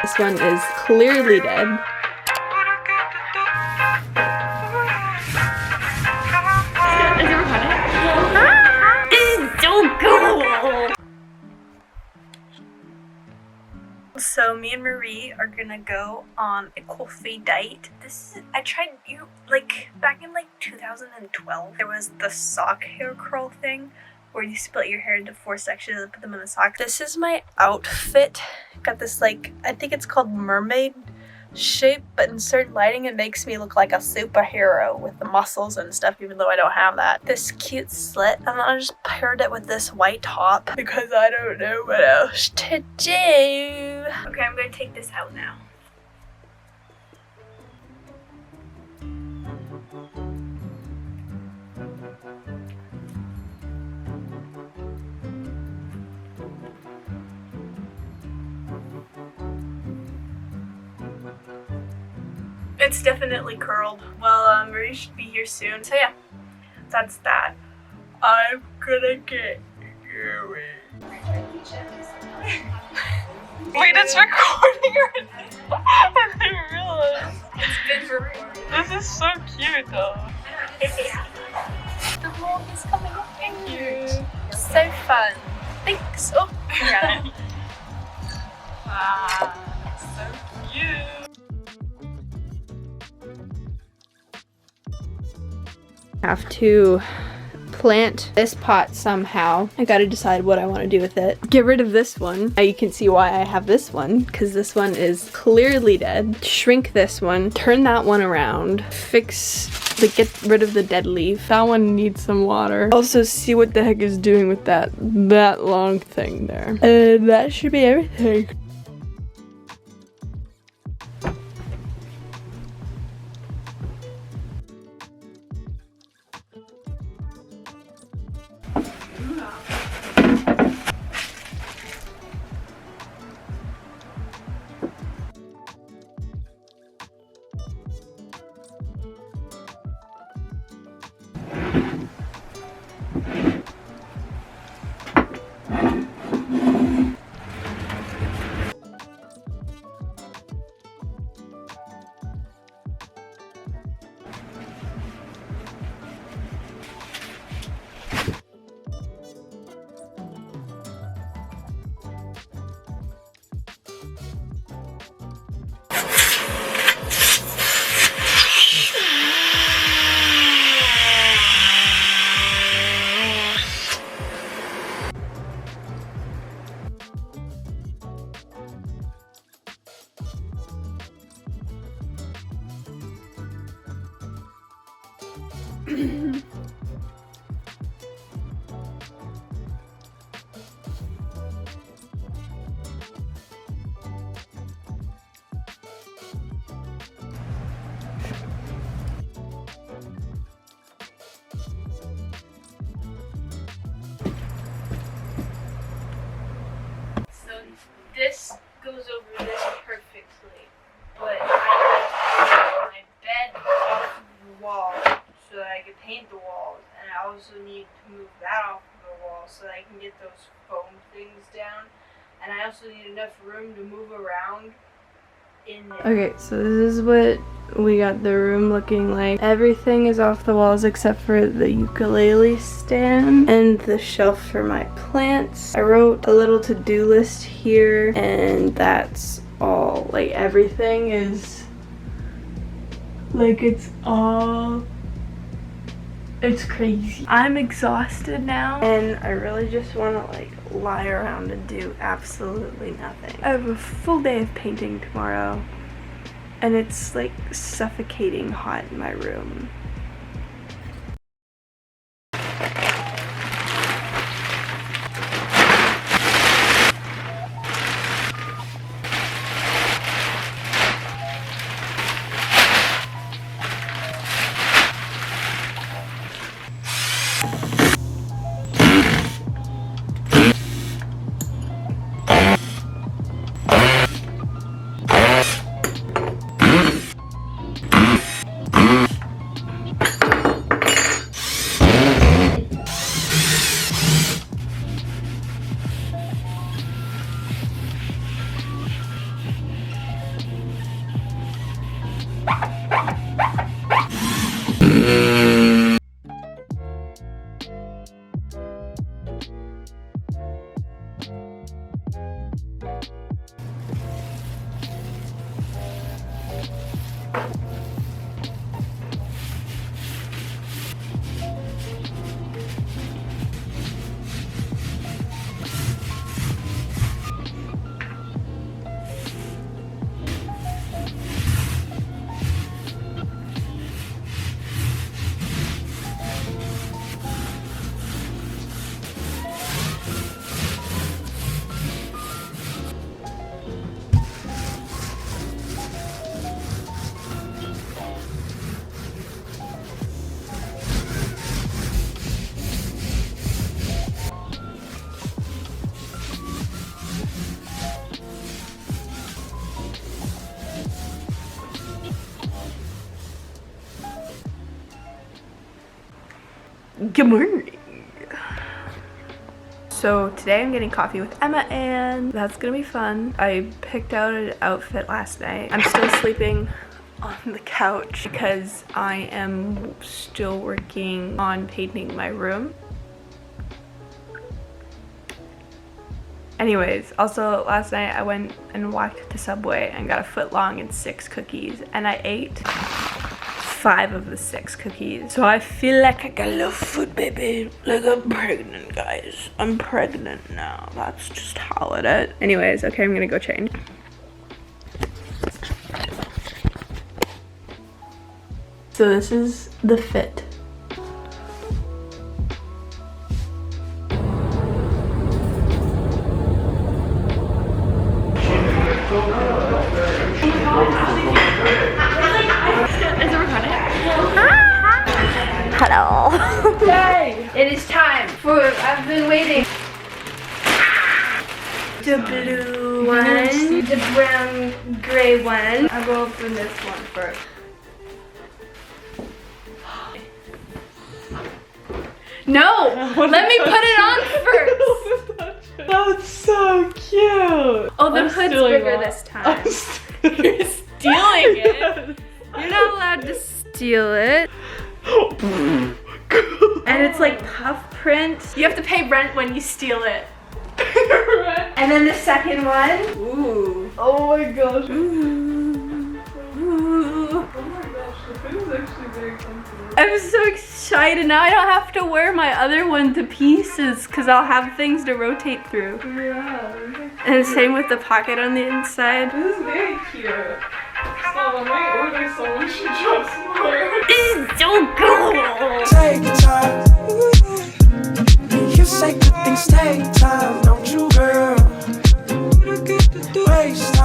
This one is clearly dead. So me and Marie are gonna go on a coffee date. I tried back in 2012. There was the sock hair curl thing where you split your hair into 4 sections and put them in a sock. This is my outfit. Got this I think it's called mermaid shape, but in certain lighting it makes me look like a superhero with the muscles and stuff, even though I don't have that. This cute slit, and I just paired it with this white top because I don't know what else to do. Okay, I'm gonna take this out now. It's definitely curled. Well, Marie should be here soon. So yeah, that's that. I'm gonna get going. Wait, it's recording already? I didn't realize. It's been recorded. This is so cute though. The vlog is coming up. Thank you. So fun. Thanks. Oh, yeah. So cute. Have to plant this pot somehow. I gotta decide what I want to do with it. Get rid of this one. Now you can see why I have this one, because this one is clearly dead. Shrink this one, turn that one around, get rid of the dead leaf. That one needs some water. Also see what the heck is doing with that long thing there. And that should be everything. This goes over this perfectly, but I like to move my bed off the wall so that I can paint the walls, and I also need to move that off the wall so that I can get those foam things down, and I also need enough room to move around in there. Okay, so this is what we got the room looking like. Everything is off the walls except for the ukulele stand and the shelf for my plants. I wrote a little to-do list here, and that's all. Like, everything is like, it's crazy. I'm exhausted now, and I really just want to lie around and do absolutely nothing. I have a full day of painting tomorrow, and it's suffocating hot in my room. Good morning. So today I'm getting coffee with Emma and that's gonna be fun. I picked out an outfit last night. I'm still sleeping on the couch because I am still working on painting my room. Anyways, also last night I went and walked to Subway and got a footlong and 6 cookies and I ate 5 of the 6 cookies. So I feel like I got a little food, baby. Like I'm pregnant, guys. I'm pregnant now. That's just how it is. Anyways, okay, I'm gonna go change. So this is the fit. Hello. Yay! It is time for, I've been waiting. The blue one. The brown gray one. I'll go open this one first. No! Let me put it on first! That's so cute. Oh, the hood's bigger this time. You're stealing it. You're not allowed to steal it. And it's like puff print. You have to pay rent when you steal it. And then the second one. Ooh. Oh my gosh. Ooh. Ooh. Oh my gosh, the fit is actually very comfortable. I'm so excited. Now I don't have to wear my other one to pieces because I'll have things to rotate through. Yeah. And same with the pocket on the inside. This is very cute. Stop, I might order some. We should drop some more. This is so cool. Take your time. You say good things take time, don't you, girl? Waste